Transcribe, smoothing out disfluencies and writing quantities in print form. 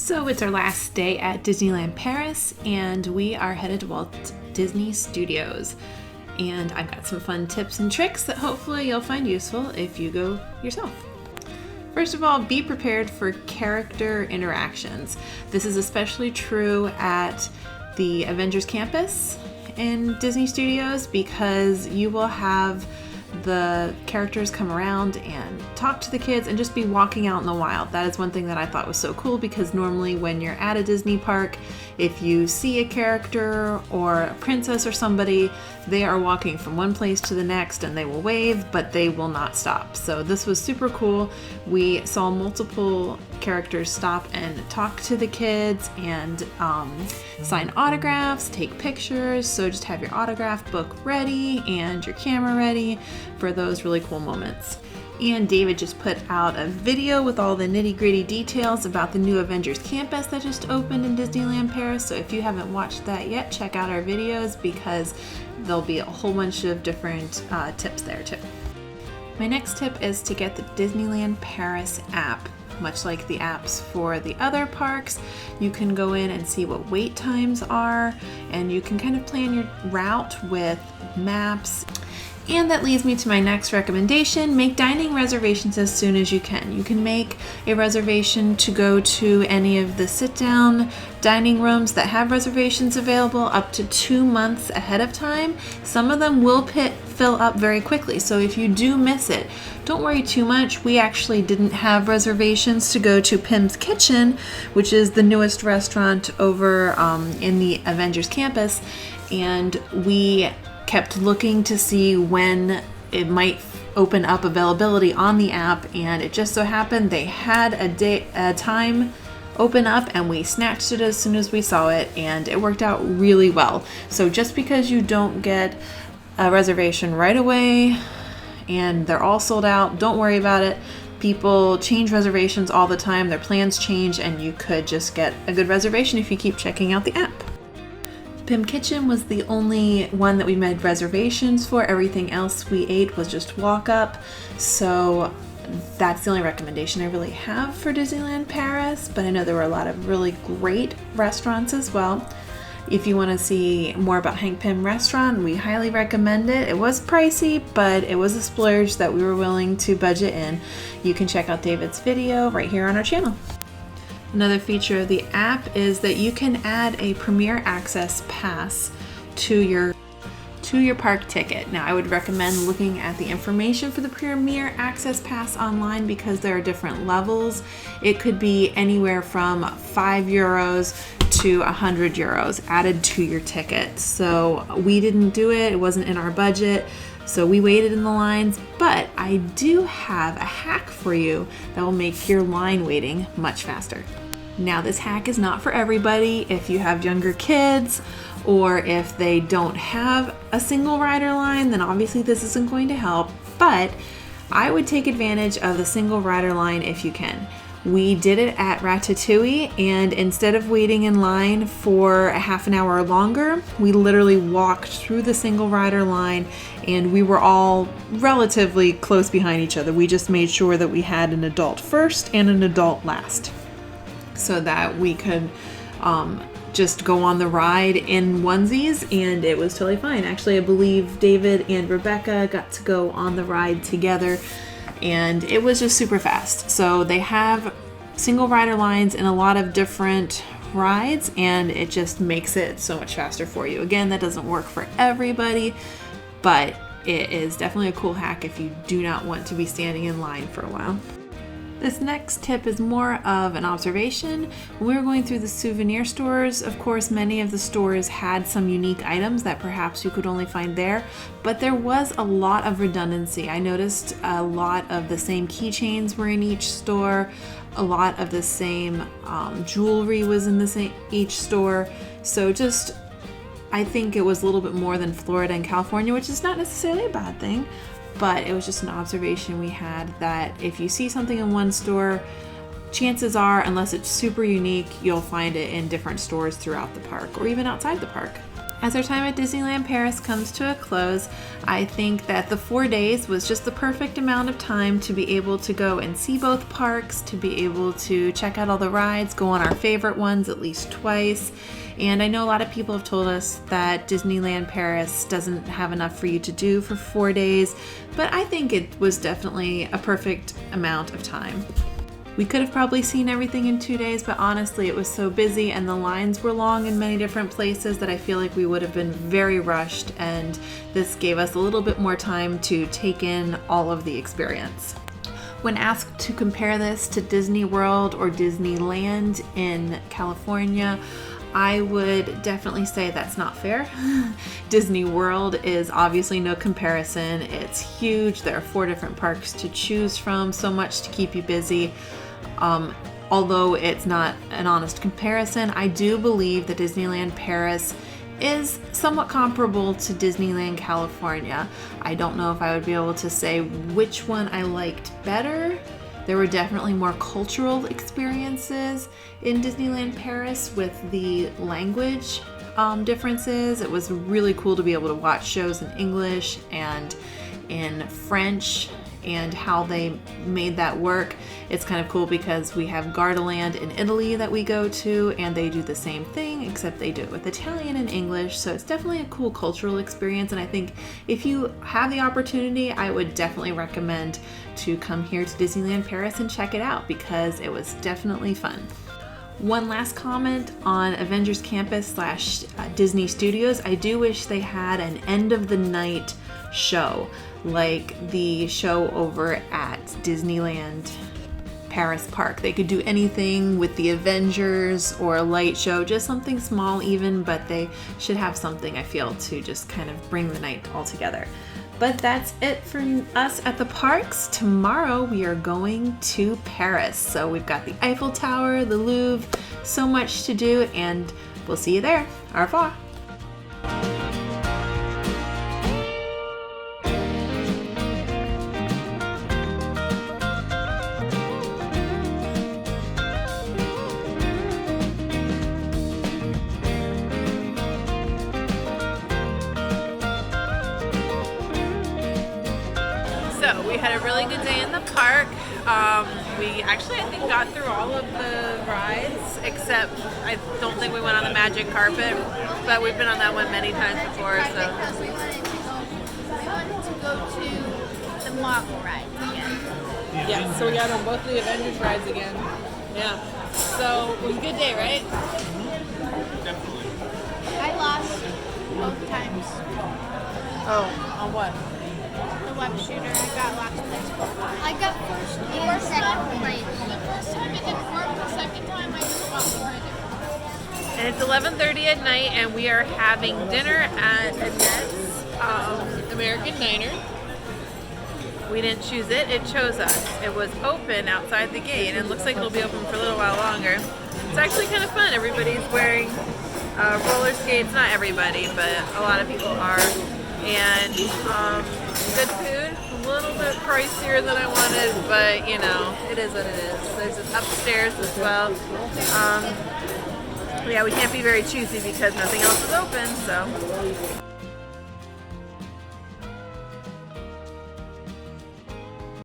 So it's our last day at Disneyland Paris, and we are headed to Walt Disney Studios. And I've got some fun tips and tricks that hopefully you'll find useful if you go yourself. First of all, be prepared for character interactions. This is especially true at the Avengers campus in Disney Studios because you will have the characters come around and talk to the kids and just be walking out in the wild. That is one thing that I thought was so cool because normally when you're at a Disney park, if you see a character or a princess or somebody, they are walking from one place to the next and they will wave, but they will not stop. So this was super cool. We saw multiple characters stop and talk to the kids and sign autographs, take pictures. So just have your autograph book ready and your camera ready for those really cool moments. And David just put out a video with all the nitty-gritty details about the new Avengers campus that just opened in Disneyland Paris. So if you haven't watched that yet, check out our videos because there'll be a whole bunch of different tips there too. My next tip is to get the Disneyland Paris app. Much like the apps for the other parks, you can go in and see what wait times are, and you can kind of plan your route with maps. And that leads me to my next recommendation. Make dining reservations as soon as you can. You can make a reservation to go to any of the sit-down dining rooms that have reservations available up to 2 months ahead of time. Some of them will fill up very quickly, so if you do miss it, don't worry too much. We actually didn't have reservations to go to Pim's Kitchen, which is the newest restaurant over in the Avengers campus, and we kept looking to see when it might open up availability on the app, and it just so happened they had a time open up and we snatched it as soon as we saw it, and it worked out really well. So just because you don't get a reservation right away and they're all sold out, don't worry about it. People change reservations all the time, their plans change, and you could just get a good reservation if you keep checking out the app. Pim Kitchen was the only one that we made reservations for. Everything else we ate was just walk up. So that's the only recommendation I really have for Disneyland Paris, but I know there were a lot of really great restaurants as well. If you want to see more about Hank Pym Restaurant, we highly recommend it. It was pricey, but it was a splurge that we were willing to budget in. You can check out David's video right here on our channel. Another feature of the app is that you can add a Premier Access Pass to your park ticket. Now, I would recommend looking at the information for the Premier Access Pass online because there are different levels. It could be anywhere from €5 to €100 added to your ticket. So we didn't do it. It wasn't in our budget. So we waited in the lines, but I do have a hack for you that will make your line waiting much faster. Now, this hack is not for everybody. If you have younger kids or if they don't have a single rider line, then obviously this isn't going to help, but I would take advantage of the single rider line if you can. We did it at Ratatouille, and instead of waiting in line for a half an hour or longer, we literally walked through the single rider line, and we were all relatively close behind each other. We just made sure that we had an adult first and an adult last so that we could just go on the ride in onesies, and it was totally fine. Actually, I believe David and Rebecca got to go on the ride together, and it was just super fast. So they have single rider lines in a lot of different rides, and it just makes it so much faster for you. Again, that doesn't work for everybody, but it is definitely a cool hack if you do not want to be standing in line for a while. This next tip is more of an observation. When we were going through the Souvenir Stores, of course, many of the stores had some unique items that perhaps you could only find there, but there was a lot of redundancy. I noticed a lot of the same keychains were in each store, a lot of the same jewelry was in each store. So just, I think it was a little bit more than Florida and California, which is not necessarily a bad thing. But it was just an observation we had that if you see something in one store, chances are, unless it's super unique, you'll find it in different stores throughout the park or even outside the park. As our time at Disneyland Paris comes to a close, I think that the 4 days was just the perfect amount of time to be able to go and see both parks, to be able to check out all the rides, go on our favorite ones at least twice. And I know a lot of people have told us that Disneyland Paris doesn't have enough for you to do for 4 days, but I think it was definitely a perfect amount of time. We could have probably seen everything in 2 days, but honestly it was so busy and the lines were long in many different places that I feel like we would have been very rushed, and this gave us a little bit more time to take in all of the experience. When asked to compare this to Disney World or Disneyland in California, I would definitely say that's not fair. Disney World is obviously no comparison. It's huge. There are 4 different parks to choose from, so much to keep you busy. Although it's not an honest comparison, I do believe that Disneyland Paris is somewhat comparable to Disneyland California. I don't know if I would be able to say which one I liked better. There were definitely more cultural experiences in Disneyland Paris with the language differences. It was really cool to be able to watch shows in English and in French and how they made that work. It's kind of cool because we have Gardaland in Italy that we go to, and they do the same thing except they do it with Italian and English, so it's definitely a cool cultural experience. And I think if you have the opportunity, I would definitely recommend to come here to Disneyland Paris and check it out because it was definitely fun. One last comment on Avengers Campus / Disney Studios. I do wish they had an end of the night show like the show over at Disneyland Paris Park. They could do anything with the Avengers or a light show, just something small even, but they should have something, I feel, to just kind of bring the night all together. But that's it for us at the parks. Tomorrow we are going to Paris. So we've got the Eiffel Tower, the Louvre, so much to do, and we'll see you there. Au revoir. So we had a really good day in the park. We actually, I think, got through all of the rides, except I don't think we went on the magic carpet, but we've been on that one many times before. So Because we wanted to go to the Marvel rides again. yeah, so we got on both the Avengers rides again. Yeah. So it was a good day, right? I lost both times. Oh, on what? The web shooter, I got last place. I got first or second place. The first time it didn't work, the second time I just got more. And it's 11:30 at night, and we are having dinner at Annette's American Diner. We didn't choose it, it chose us. It was open outside the gate, and it looks like it'll be open for a little while longer. It's actually kind of fun. Everybody's wearing roller skates. Not everybody, but a lot of people are. And good food. A little bit pricier than I wanted, but you know, it is what it is. There's an upstairs as well. Yeah, we can't be very choosy because nothing else is open, so